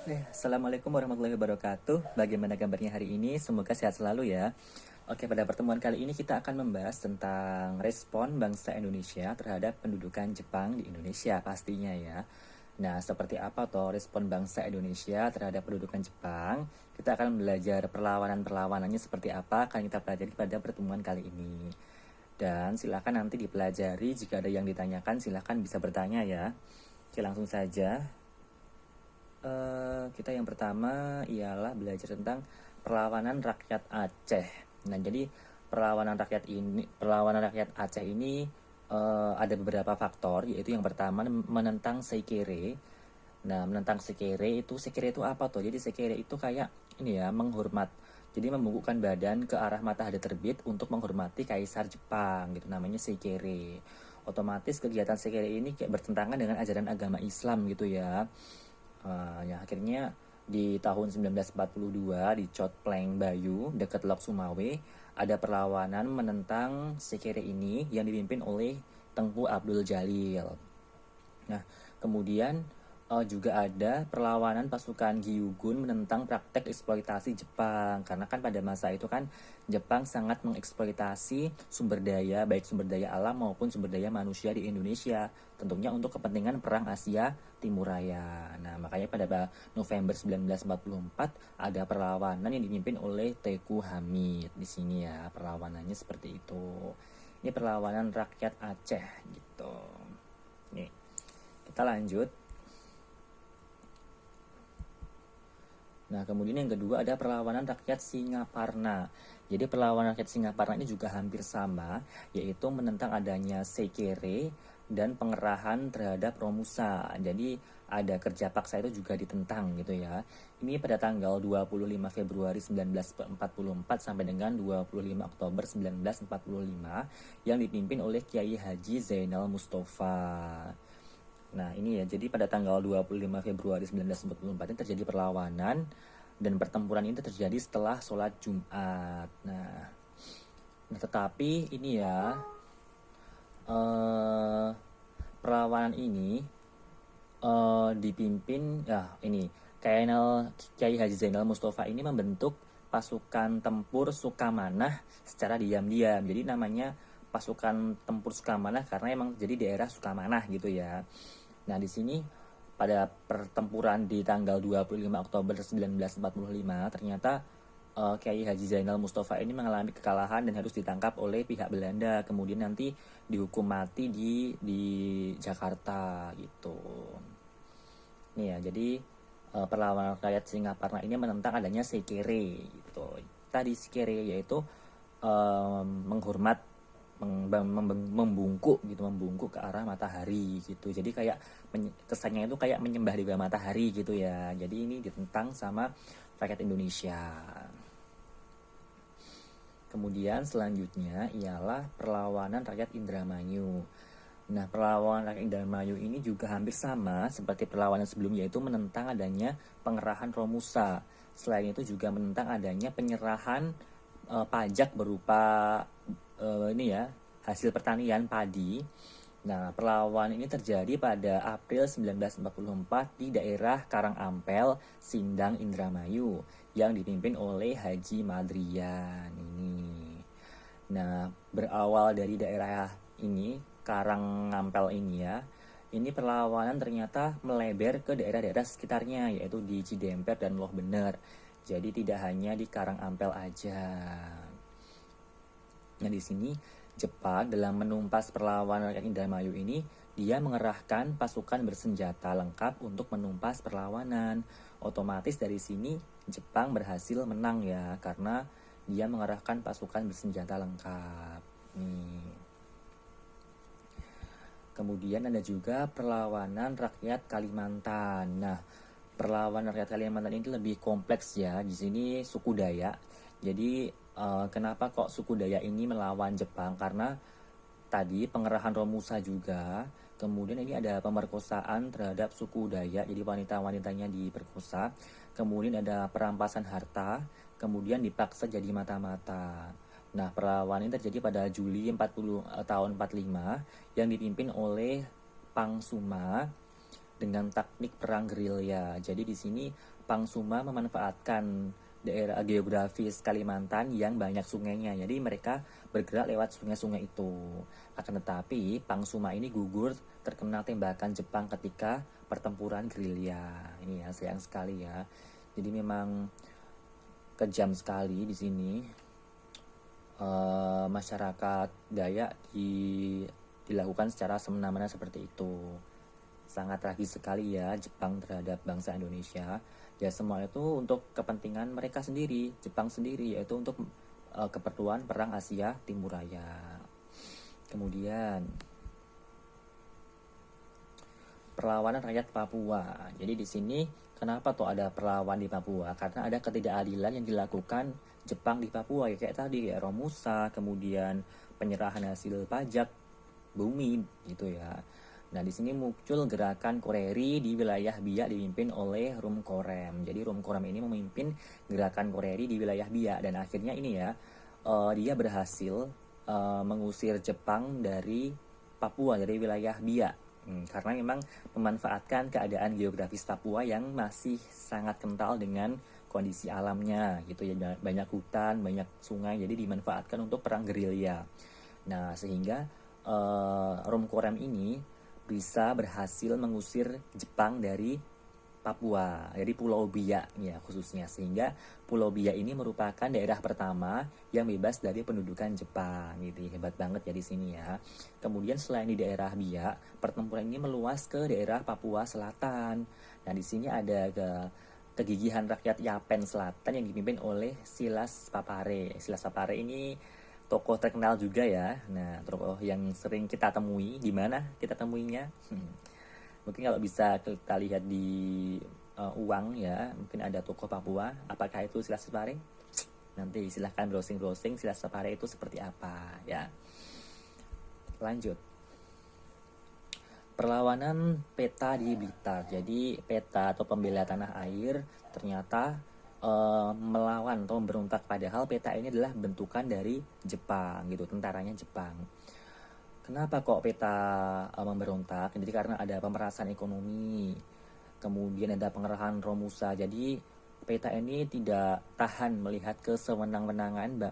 Assalamualaikum warahmatullahi wabarakatuh. Bagaimana kabarnya hari ini? Semoga sehat selalu ya. Oke, pada pertemuan kali ini kita akan membahas tentang respon bangsa Indonesia terhadap pendudukan Jepang di Indonesia pastinya ya. Nah, seperti apa toh respon bangsa Indonesia terhadap pendudukan Jepang? Kita akan belajar perlawanan-perlawanannya seperti apa akan kita pelajari pada pertemuan kali ini. Dan silakan nanti dipelajari, jika ada yang ditanyakan silakan bisa bertanya ya. Oke, langsung saja. Kita yang pertama ialah belajar tentang perlawanan rakyat Aceh. Nah, jadi perlawanan rakyat Aceh ini ada beberapa faktor, yaitu yang pertama menentang Sekere. Nah, menentang Sekere itu apa tuh? Jadi Sekere itu kayak ini ya, menghormat. Jadi membungkukkan badan ke arah matahari terbit untuk menghormati Kaisar Jepang gitu, namanya Sekere. Otomatis kegiatan Sekere ini kayak bertentangan dengan ajaran agama Islam gitu ya. Ya akhirnya di tahun 1942 di Chot Pleng Bayu dekat Lok Sumawe ada perlawanan menentang Sekere ini yang dipimpin oleh Tengku Abdul Jalil. Nah, kemudian juga ada perlawanan pasukan Gyugun menentang praktek eksploitasi Jepang. Karena kan pada masa itu kan Jepang sangat mengeksploitasi sumber daya, baik sumber daya alam maupun sumber daya manusia di Indonesia. Tentunya untuk kepentingan Perang Asia Timur Raya. Nah, makanya pada November 1944 ada perlawanan yang dipimpin oleh Teku Hamid. Di sini ya, perlawanannya seperti itu. Ini perlawanan rakyat Aceh gitu. Nih, kita lanjut. Nah, kemudian yang kedua ada perlawanan rakyat Singaparna. Jadi perlawanan rakyat Singaparna ini juga hampir sama, yaitu menentang adanya Sekere dan pengerahan terhadap Romusa. Jadi ada kerja paksa itu juga ditentang gitu ya. Ini pada tanggal 25 Februari 1944 sampai dengan 25 Oktober 1945 yang dipimpin oleh Kiai Haji Zainal Mustafa. Nah ini ya, jadi pada tanggal 25 Februari 1944 ini terjadi perlawanan dan pertempuran ini terjadi setelah sholat Jumat. Nah tetapi ini ya, perlawanan ini dipimpin, ya ini Kiai Haji Zainal Mustafa ini membentuk pasukan tempur Sukamanah secara diam-diam. Jadi namanya pasukan tempur Sukamanah karena emang jadi daerah Sukamanah gitu ya. Nah, di sini pada pertempuran di tanggal 25 Oktober 1945 ternyata Kiai Haji Zainal Mustafa ini mengalami kekalahan dan harus ditangkap oleh pihak Belanda. Kemudian nanti dihukum mati di Jakarta gitu. Nih ya, jadi perlawanan rakyat Singaparna ini menentang adanya Sekere gitu. Tadi Sekere yaitu menghormat, membungkuk ke arah matahari gitu. Jadi kayak kesannya itu kayak menyembah di bawah matahari gitu ya. Jadi ini ditentang sama rakyat Indonesia. Kemudian selanjutnya ialah perlawanan rakyat Indramayu. Nah, perlawanan rakyat Indramayu ini juga hampir sama seperti perlawanan sebelumnya, yaitu menentang adanya pengerahan Romusa. Selain itu juga menentang adanya penyerahan pajak berupa ini ya, hasil pertanian padi. Nah, perlawanan ini terjadi pada April 1944 di daerah Karangampel, Sindang, Indramayu yang dipimpin oleh Haji Madrian ini. Nah, berawal dari daerah ini, Karangampel ini ya, ini perlawanan ternyata melebar ke daerah-daerah sekitarnya, yaitu di Cidemper dan Loh Bener. Jadi tidak hanya di Karangampel aja. Nah, di sini Jepang dalam menumpas perlawanan rakyat Indramayu ini, dia mengerahkan pasukan bersenjata lengkap untuk menumpas perlawanan. Otomatis dari sini Jepang berhasil menang ya, karena dia mengerahkan pasukan bersenjata lengkap. Nih. Kemudian ada juga perlawanan rakyat Kalimantan. Nah, perlawanan rakyat Kalimantan ini lebih kompleks ya. Di sini suku Dayak. Jadi kenapa kok suku Dayak ini melawan Jepang? Karena tadi pengerahan Romusa juga. Kemudian ini ada pemerkosaan terhadap suku Dayak. Jadi wanita-wanitanya diperkosa. Kemudian ada perampasan harta. Kemudian dipaksa jadi mata-mata. Nah, perlawanan ini terjadi pada Juli tahun 45 yang dipimpin oleh Pangsuma dengan teknik perang gerilya. Jadi di sini Pangsuma memanfaatkan daerah geografis Kalimantan yang banyak sungainya. Jadi mereka bergerak lewat sungai-sungai itu. Akan tetapi Pangsuma ini gugur terkena tembakan Jepang ketika pertempuran gerilya. Ini ya sayang sekali ya. Jadi memang kejam sekali di sini. Masyarakat Dayak dilakukan secara semena-mena seperti itu. Sangat tragis sekali ya Jepang terhadap bangsa Indonesia. Ya semua itu untuk kepentingan mereka sendiri, Jepang sendiri, yaitu untuk keperluan perang Asia Timur Raya. Kemudian perlawanan rakyat Papua. Jadi di sini kenapa tuh ada perlawan di Papua? Karena ada ketidakadilan yang dilakukan Jepang di Papua ya kayak tadi ya Romusa, kemudian penyerahan hasil pajak bumi gitu ya. Nah, di sini muncul gerakan Koreri di wilayah Biak dipimpin oleh Rum Korem. Jadi Rum Korem ini memimpin gerakan Koreri di wilayah Biak dan akhirnya ini ya dia berhasil mengusir Jepang dari Papua dari wilayah Biak. Karena memang memanfaatkan keadaan geografis Papua yang masih sangat kental dengan kondisi alamnya gitu ya, banyak hutan, banyak sungai, jadi dimanfaatkan untuk perang gerilya. Nah, sehingga Rum Korem ini bisa berhasil mengusir Jepang dari Papua, dari Pulau Biak ya khususnya, sehingga Pulau Biak ini merupakan daerah pertama yang bebas dari pendudukan Jepang gitu. Hebat banget ya di sini ya. Kemudian selain di daerah Biak, pertempuran ini meluas ke daerah Papua Selatan. Nah, di sini ada kegigihan rakyat Yapen Selatan yang dipimpin oleh Silas Papare. Silas Papare ini tokoh terkenal juga ya. Nah, tokoh yang sering kita temui. Di mana kita temuinya? Mungkin kalau bisa kita lihat di uang ya, mungkin ada tokoh Papua. Apakah itu Silas Papare? Nanti silahkan browsing-browsing Silas Papare itu seperti apa ya. Lanjut. Perlawanan peta di Blitar. Jadi peta atau pembela tanah air ternyata melawan atau memberontak, padahal peta ini adalah bentukan dari Jepang gitu, tentaranya Jepang. Kenapa kok peta memberontak? Jadi karena ada pemerasan ekonomi, kemudian ada pengerahan Romusa. Jadi peta ini tidak tahan melihat kesewenang-wenangan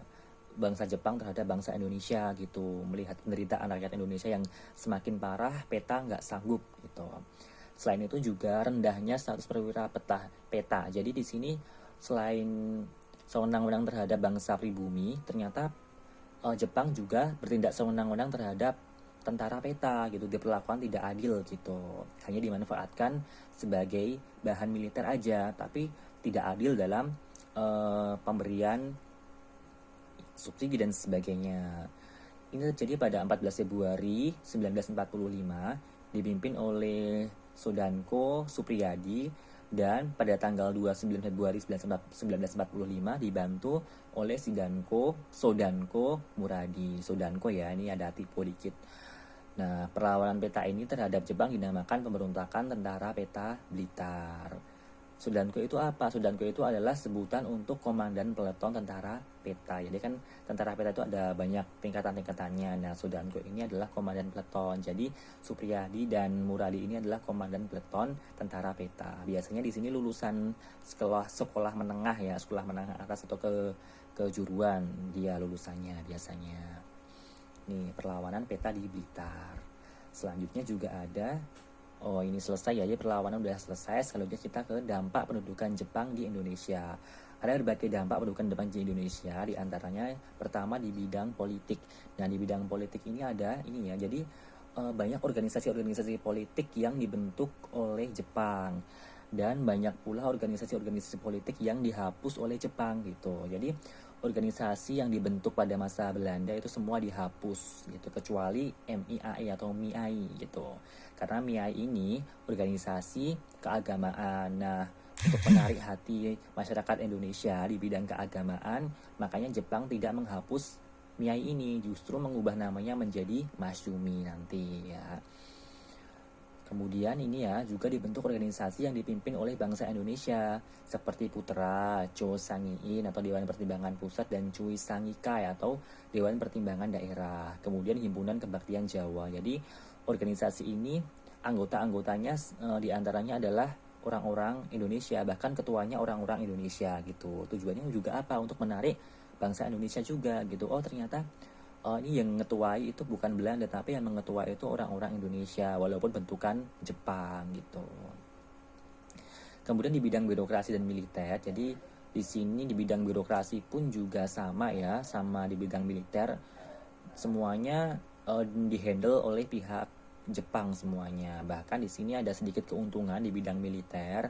bangsa Jepang terhadap bangsa Indonesia gitu, melihat penderitaan rakyat Indonesia yang semakin parah, peta nggak sanggup gitu. Selain itu juga rendahnya status perwira peta. Jadi di sini selain sewenang-wenang terhadap bangsa pribumi, ternyata Jepang juga bertindak sewenang-wenang terhadap tentara peta gitu, diperlakukan tidak adil gitu, hanya dimanfaatkan sebagai bahan militer aja, tapi tidak adil dalam pemberian subsidi dan sebagainya. Ini terjadi pada 14 Februari 1945 dipimpin oleh Sodanko Supriyadi, dan pada tanggal 29 Februari 1945 dibantu oleh Sodanko Muradi. Sodanko ya, ini ada tipe dikit. Nah, perlawanan peta ini terhadap Jepang dinamakan pemberontakan tentara peta Blitar. Sodanko itu apa? Sodanko itu adalah sebutan untuk komandan peleton tentara peta. Jadi kan tentara peta itu ada banyak tingkatan-tingkatannya. Nah, Sodanko ini adalah komandan peleton. Jadi Supriyadi dan Muradi ini adalah komandan peleton tentara peta. Biasanya di sini lulusan sekolah menengah ya, sekolah menengah atas atau kejuruan dia lulusannya biasanya. Nih, perlawanan peta di Blitar. Selanjutnya juga ada ini selesai ya, jadi perlawanan udah selesai. Selanjutnya kita ke dampak pendudukan Jepang di Indonesia. Ada berbagai dampak pendudukan Jepang di Indonesia, di antaranya pertama di bidang politik. Nah, di bidang politik ini ada ini ya, jadi banyak organisasi-organisasi politik yang dibentuk oleh Jepang, dan banyak pula organisasi-organisasi politik yang dihapus oleh Jepang gitu. Jadi organisasi yang dibentuk pada masa Belanda itu semua dihapus gitu, kecuali MIAI atau MIAI gitu. Karena MIAI ini organisasi keagamaan. Nah, untuk menarik hati masyarakat Indonesia di bidang keagamaan, makanya Jepang tidak menghapus MIAI ini, justru mengubah namanya menjadi Masyumi nanti ya. Kemudian ini ya juga dibentuk organisasi yang dipimpin oleh bangsa Indonesia seperti Putra, Cho Sangiin atau Dewan Pertimbangan Pusat, dan Cui Sangikai atau Dewan Pertimbangan Daerah. Kemudian Himpunan Kebaktian Jawa. Jadi organisasi ini anggota-anggotanya diantaranya adalah orang-orang Indonesia, bahkan ketuanya orang-orang Indonesia gitu. Tujuannya juga apa? Untuk menarik bangsa Indonesia juga gitu. Oh ternyata ini yang ngetuai itu bukan Belanda, tapi yang mengetuai itu orang-orang Indonesia, walaupun bentukan Jepang gitu. Kemudian di bidang birokrasi dan militer, jadi di sini di bidang birokrasi pun juga sama ya, sama di bidang militer, semuanya dihandle oleh pihak Jepang semuanya. Bahkan di sini ada sedikit keuntungan di bidang militer.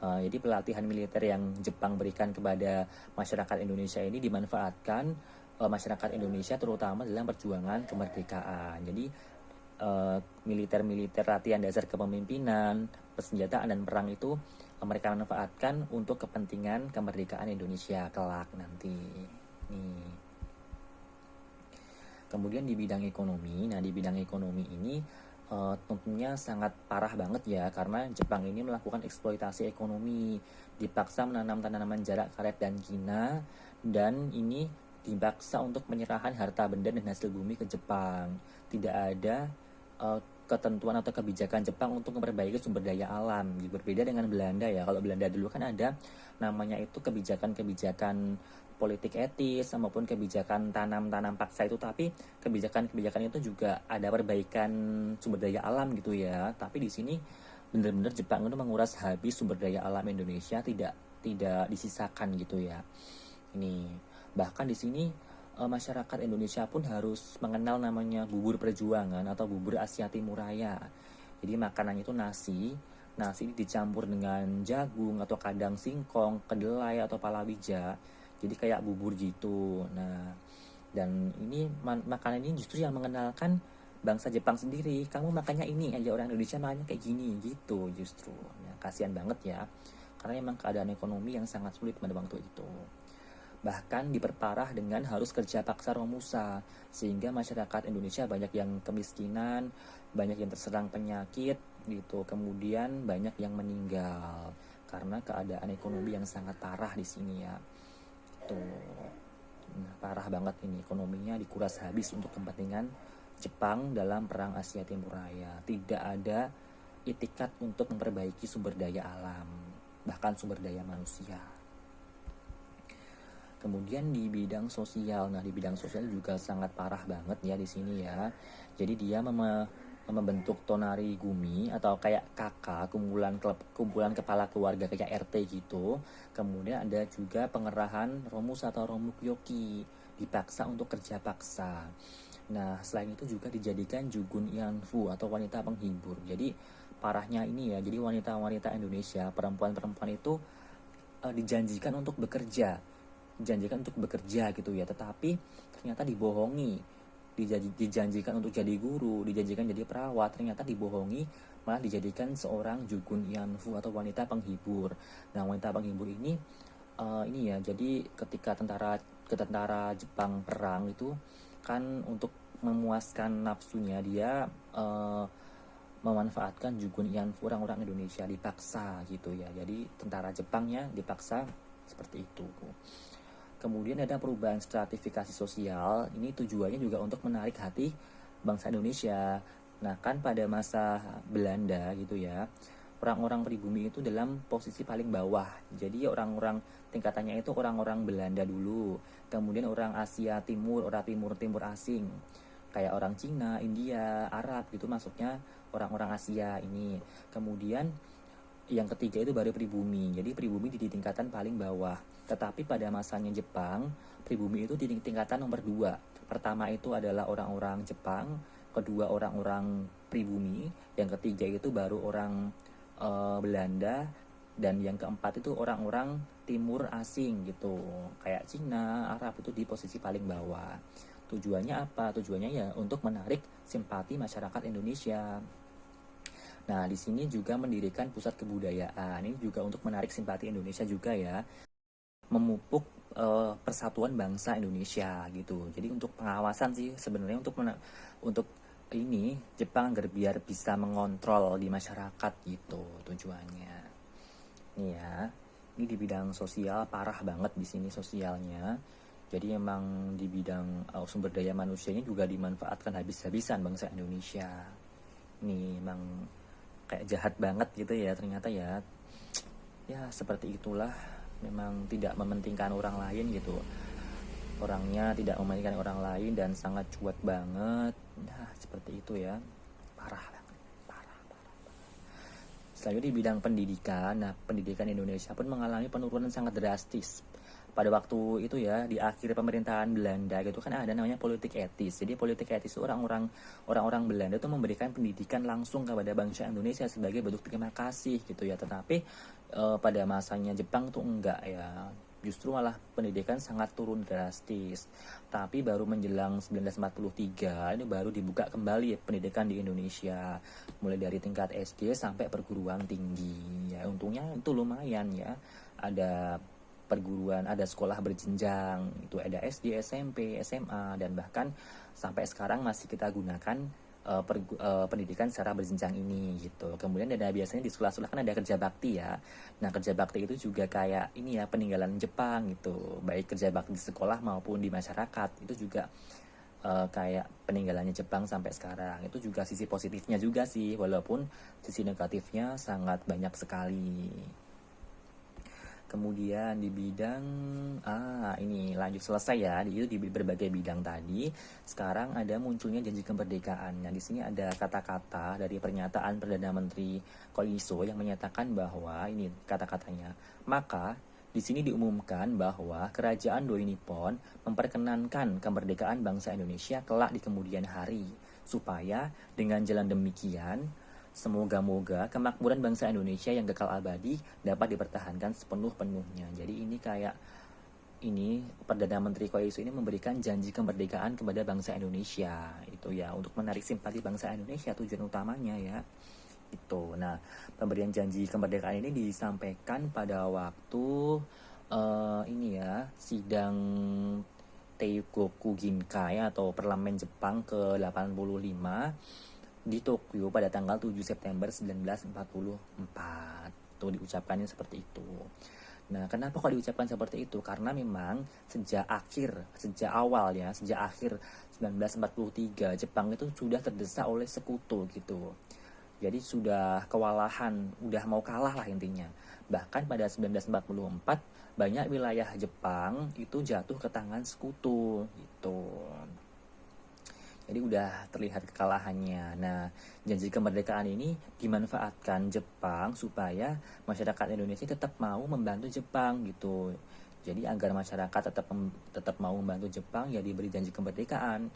Jadi pelatihan militer yang Jepang berikan kepada masyarakat Indonesia ini dimanfaatkan masyarakat Indonesia terutama dalam perjuangan kemerdekaan. Jadi militer-militer latihan dasar kepemimpinan, persenjataan dan perang itu mereka manfaatkan untuk kepentingan kemerdekaan Indonesia kelak nanti. Nih. Kemudian di bidang ekonomi, nah di bidang ekonomi ini tentunya sangat parah banget ya, karena Jepang ini melakukan eksploitasi ekonomi, dipaksa menanam tanaman jarak karet dan kina, dan ini dipaksa untuk penyerahan harta benda dan hasil bumi ke Jepang. Tidak ada ketentuan atau kebijakan Jepang untuk memperbaiki sumber daya alam. Berbeda dengan Belanda ya. Kalau Belanda dulu kan ada namanya itu kebijakan-kebijakan politik etis maupun kebijakan tanam-tanam paksa itu, tapi kebijakan-kebijakan itu juga ada perbaikan sumber daya alam gitu ya. Tapi di sini benar-benar Jepang itu menguras habis sumber daya alam Indonesia, tidak tidak disisakan gitu ya. Ini bahkan di sini masyarakat Indonesia pun harus mengenal namanya bubur perjuangan atau bubur Asia Timur Raya. Jadi makanannya itu nasi, nasi dicampur dengan jagung atau kadang singkong, kedelai atau palawija. Jadi kayak bubur gitu. Nah, dan ini makanan ini justru yang mengenalkan bangsa Jepang sendiri. Kamu makannya ini aja, orang Indonesia makannya kayak gini gitu justru. Ya, kasihan banget ya. Karena memang keadaan ekonomi yang sangat sulit pada waktu itu. Bahkan diperparah dengan harus kerja paksa Romusa, sehingga masyarakat Indonesia banyak yang kemiskinan, banyak yang terserang penyakit gitu, kemudian banyak yang meninggal karena keadaan ekonomi yang sangat parah di sini ya. Tuh, nah, parah banget ini, ekonominya dikuras habis untuk kepentingan Jepang dalam perang Asia Timur Raya. Tidak ada itikat untuk memperbaiki sumber daya alam, bahkan sumber daya manusia. Kemudian di bidang sosial, nah di bidang sosial juga sangat parah banget ya di sini ya. Jadi dia membentuk tonari gumi atau kayak kakak, kumpulan kepala keluarga kayak RT gitu. Kemudian ada juga pengerahan Romus atau Romukyoki, dipaksa untuk kerja paksa. Nah selain itu juga dijadikan Jugun Ianfu atau wanita penghibur. Jadi parahnya ini ya, jadi wanita-wanita Indonesia, perempuan-perempuan itu dijanjikan untuk bekerja, gitu ya, tetapi ternyata dibohongi, dijanjikan untuk jadi guru, dijanjikan jadi perawat, ternyata dibohongi, malah dijadikan seorang Jugun Ianfu atau wanita penghibur. Nah wanita penghibur ini ya, jadi ketika tentara Jepang perang itu kan untuk memuaskan nafsunya dia memanfaatkan Jugun Ianfu orang-orang Indonesia, dipaksa gitu ya, jadi tentara Jepangnya dipaksa seperti itu. Kemudian ada perubahan stratifikasi sosial, ini tujuannya juga untuk menarik hati bangsa Indonesia. Nah kan pada masa Belanda gitu ya, orang-orang pribumi itu dalam posisi paling bawah. Jadi orang-orang tingkatannya itu orang-orang Belanda dulu, kemudian orang Asia Timur, orang timur asing, kayak orang Cina, India, Arab gitu masuknya orang-orang Asia ini. Kemudian yang ketiga itu baru pribumi. Jadi pribumi di tingkatan paling bawah. Tetapi pada masanya Jepang, pribumi itu di tingkatan nomor 2. Pertama itu adalah orang-orang Jepang, kedua orang-orang pribumi, yang ketiga itu baru orang Belanda, dan yang keempat itu orang-orang timur asing gitu. Kayak Cina, Arab itu di posisi paling bawah. Tujuannya apa? Tujuannya ya untuk menarik simpati masyarakat Indonesia. Nah, di sini juga mendirikan pusat kebudayaan. Ini juga untuk menarik simpati Indonesia juga ya. Memupuk persatuan bangsa Indonesia gitu. Jadi untuk pengawasan sih sebenarnya, untuk ini Jepang agar biar bisa mengontrol di masyarakat gitu tujuannya. Ini ya. Ini di bidang sosial parah banget di sini sosialnya. Jadi emang di bidang sumber daya manusianya juga dimanfaatkan habis-habisan bangsa Indonesia. Ini emang kayak jahat banget gitu ya ternyata ya. Ya seperti itulah, memang tidak mementingkan orang lain gitu, orangnya tidak mementingkan orang lain dan sangat cuek banget. Nah seperti itu ya, parah banget, parah, parah. Selanjutnya di bidang pendidikan, nah pendidikan Indonesia pun mengalami penurunan sangat drastis pada waktu itu ya. Di akhir pemerintahan Belanda gitu kan ada namanya politik etis. Jadi politik etis itu orang-orang Belanda itu memberikan pendidikan langsung kepada bangsa Indonesia sebagai bentuk terima kasih gitu ya. Tetapi pada masanya Jepang tuh enggak ya. Justru malah pendidikan sangat turun drastis. Tapi baru menjelang 1943 ini baru dibuka kembali pendidikan di Indonesia, mulai dari tingkat SD sampai perguruan tinggi. Ya untungnya itu lumayan ya. Ada perguruan, ada sekolah berjenjang, itu ada SD, SMP, SMA, dan bahkan sampai sekarang masih kita gunakan pendidikan secara berjenjang ini gitu. Kemudian ada biasanya di sekolah-sekolah kan ada kerja bakti ya. Nah kerja bakti itu juga kayak ini ya, peninggalan Jepang gitu. Baik kerja bakti di sekolah maupun di masyarakat itu juga kayak peninggalannya Jepang sampai sekarang. Itu juga sisi positifnya juga sih, walaupun sisi negatifnya sangat banyak sekali. Kemudian di bidang ini lanjut selesai ya, itu di berbagai bidang tadi. Sekarang ada munculnya janji kemerdekaan. Nah, di sini ada kata-kata dari pernyataan Perdana Menteri Koiso yang menyatakan bahwa ini kata-katanya. Maka di sini diumumkan bahwa Kerajaan Doi Nippon memperkenankan kemerdekaan bangsa Indonesia kelak di kemudian hari, supaya dengan jalan demikian semoga-moga kemakmuran bangsa Indonesia yang kekal abadi dapat dipertahankan sepenuh-penuhnya. Jadi ini kayak ini Perdana Menteri Koiso ini memberikan janji kemerdekaan kepada bangsa Indonesia itu ya, untuk menarik simpati bangsa Indonesia, tujuan utamanya ya. Itu. Nah, pemberian janji kemerdekaan ini disampaikan pada waktu ini ya, sidang Teigoku Ginkai atau Parlemen Jepang ke-85 di Tokyo pada tanggal 7 September 1944. Tuh diucapkannya seperti itu. Nah, kenapa kok diucapkan seperti itu? Karena memang sejak awal 1943 Jepang itu sudah terdesak oleh sekutu gitu. Jadi sudah kewalahan, udah mau kalah lah intinya. Bahkan pada 1944 banyak wilayah Jepang itu jatuh ke tangan sekutu gitu. Jadi udah terlihat kekalahannya. Nah, janji kemerdekaan ini dimanfaatkan Jepang supaya masyarakat Indonesia tetap mau membantu Jepang gitu. Jadi agar masyarakat tetap mau membantu Jepang ya diberi janji kemerdekaan,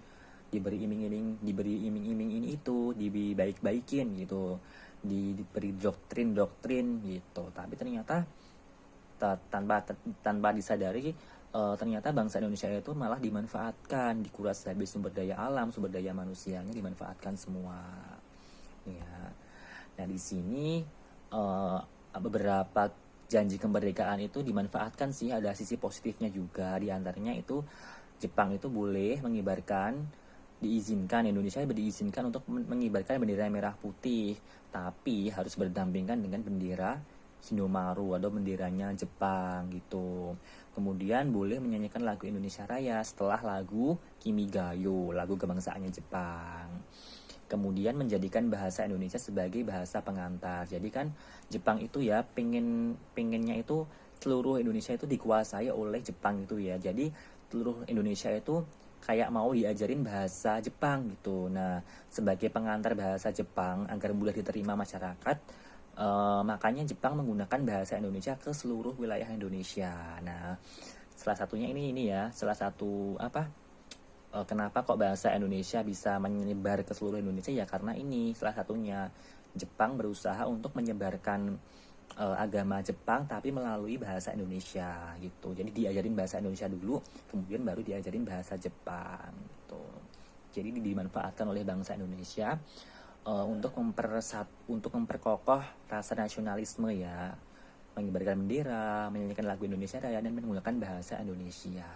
diberi iming-iming ini itu, diberi baik-baikin gitu, diberi doktrin gitu. Tapi ternyata tanpa disadari ternyata bangsa Indonesia itu malah dimanfaatkan, dikuras habis sumber daya alam, sumber daya manusianya dimanfaatkan semua. Ya. Nah di sini beberapa janji kemerdekaan itu dimanfaatkan sih, ada sisi positifnya juga. Di antaranya itu Jepang itu boleh Indonesia diizinkan untuk mengibarkan bendera merah putih, tapi harus berdampingan dengan bendera Hinomaru atau benderanya Jepang gitu. Kemudian boleh menyanyikan lagu Indonesia Raya setelah lagu Kimigayo, lagu kebangsaannya Jepang. Kemudian menjadikan bahasa Indonesia sebagai bahasa pengantar. Jadi kan Jepang itu ya pengennya itu seluruh Indonesia itu dikuasai oleh Jepang itu ya. Jadi seluruh Indonesia itu kayak mau diajarin bahasa Jepang gitu. Nah, sebagai pengantar bahasa Jepang agar mudah diterima masyarakat, makanya Jepang menggunakan bahasa Indonesia ke seluruh wilayah Indonesia. Nah, salah satunya ini ya, salah satu kenapa kok bahasa Indonesia bisa menyebar ke seluruh Indonesia ya, karena ini salah satunya Jepang berusaha untuk menyebarkan agama Jepang tapi melalui bahasa Indonesia gitu. Jadi diajarin bahasa Indonesia dulu, kemudian baru diajarin bahasa Jepang gitu. Jadi dimanfaatkan oleh bangsa Indonesia untuk memperkokoh rasa nasionalisme ya, mengibarkan bendera, menyanyikan lagu Indonesia Raya, dan menggunakan bahasa Indonesia.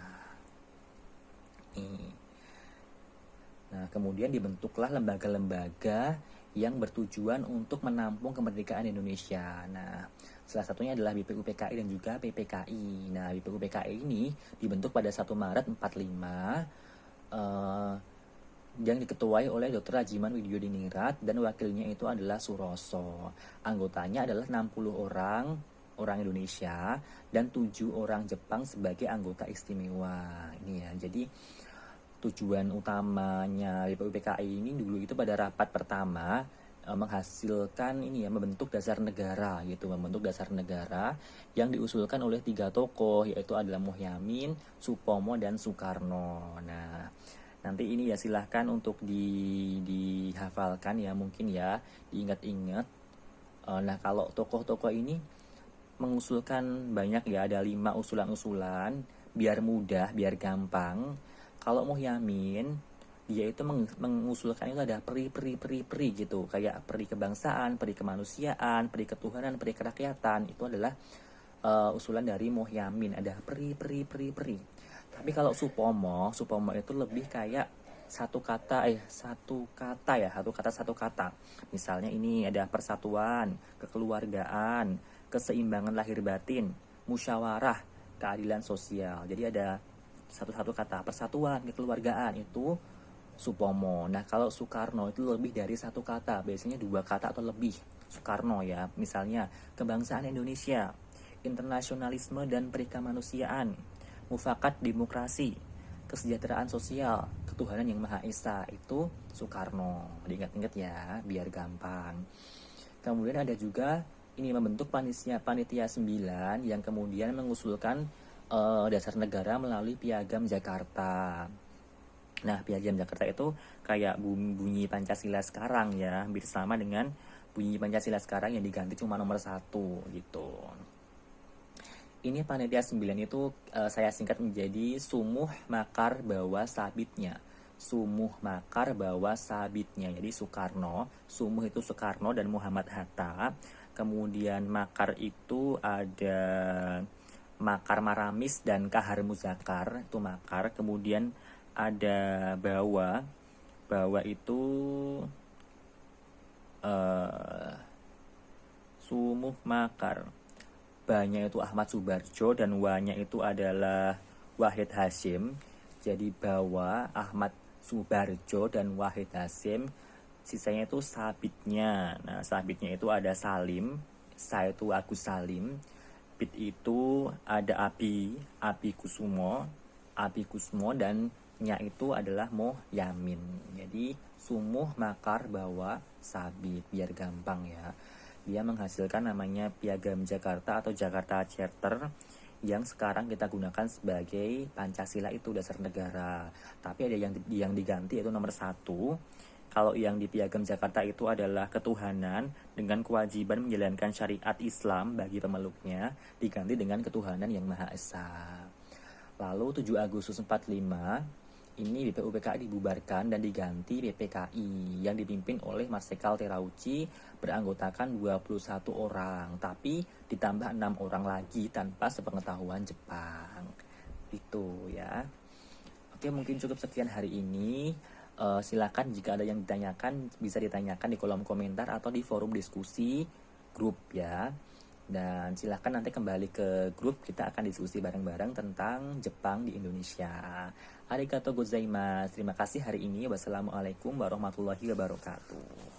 Nah, kemudian dibentuklah lembaga-lembaga yang bertujuan untuk menampung kemerdekaan Indonesia. Nah, salah satunya adalah BPUPKI dan juga PPKI. Nah, BPUPKI ini dibentuk pada 1 Maret 45 yang diketuai oleh Dr. Rajiman Widyodiningrat dan wakilnya itu adalah Suroso. Anggotanya adalah 60 orang Indonesia dan 7 orang Jepang sebagai anggota istimewa. Ini ya. Jadi tujuan utamanya BPUPKI ini dulu itu pada rapat pertama menghasilkan ini ya, membentuk dasar negara gitu, membentuk dasar negara yang diusulkan oleh 3 tokoh, yaitu adalah Muhyamin, Supomo dan Soekarno. Nah, nanti ini ya silahkan untuk dihafalkan ya, mungkin ya diingat-ingat. Nah, kalau tokoh-tokoh ini mengusulkan banyak ya, ada 5 usulan-usulan biar mudah, biar gampang. Kalau Muhyamin dia itu mengusulkan itu ada peri gitu, kayak peri kebangsaan, peri kemanusiaan, peri ketuhanan, peri kerakyatan. Itu adalah usulan dari Muhyamin, ada peri. Tapi kalau Supomo itu lebih kayak satu kata satu kata. Misalnya ini ada persatuan, kekeluargaan, keseimbangan lahir batin, musyawarah, keadilan sosial. Jadi ada satu kata, persatuan, kekeluargaan, itu Supomo. Nah, kalau Soekarno itu lebih dari satu kata, biasanya 2 kata atau lebih. Soekarno ya, misalnya kebangsaan Indonesia, internasionalisme dan perikemanusiaan, mufakat demokrasi, kesejahteraan sosial, ketuhanan yang Maha Esa, itu Soekarno. Diingat-ingat ya, biar gampang. Kemudian ada juga ini membentuk panitia 9 yang kemudian mengusulkan dasar negara melalui Piagam Jakarta. Nah, Piagam Jakarta itu kayak bunyi Pancasila sekarang ya, hampir sama dengan bunyi Pancasila sekarang yang diganti cuma nomor 1 gitu. Ini panitia 9 itu saya singkat menjadi Sumuh Makar Bawa Sabitnya. Sumuh Makar Bawa Sabitnya. Jadi Soekarno, Sumuh itu Soekarno dan Muhammad Hatta. Kemudian Makar itu ada Makar Maramis dan Kahar Muzakar, itu Makar. Kemudian ada Bawa itu Sumuh Makar. Ba-nya itu Ahmad Subarjo dan wa-nya itu adalah Wahid Hasyim. Jadi Bawa, Ahmad Subarjo dan Wahid Hasyim. Sisanya itu sabitnya. Nah, sabitnya itu ada Salim, Sa itu Agus Salim, Bit itu ada Abi Kusmo dan nya itu adalah Muhyamin. Jadi Sumuh Makar Bawa Sabit, biar gampang ya. Dia menghasilkan namanya Piagam Jakarta atau Jakarta Charter yang sekarang kita gunakan sebagai Pancasila, itu dasar negara. Tapi ada yang diganti, yaitu nomor 1. Kalau yang di Piagam Jakarta itu adalah ketuhanan dengan kewajiban menjalankan syariat Islam bagi pemeluknya, diganti dengan ketuhanan yang Maha Esa. Lalu 7 Agustus 45 ini BPUPKI dibubarkan dan diganti BPKI yang dipimpin oleh Marsikal Terauchi, beranggotakan 21 orang, tapi ditambah 6 orang lagi tanpa sepengetahuan Jepang. Itu ya. Oke, mungkin cukup sekian hari ini. Silakan jika ada yang ditanyakan bisa ditanyakan di kolom komentar atau di forum diskusi grup ya. Dan silahkan nanti kembali ke grup, kita akan diskusi bareng-bareng tentang Jepang di Indonesia. Arigatou gozaimasu. Terima kasih hari ini. Wassalamualaikum warahmatullahi wabarakatuh.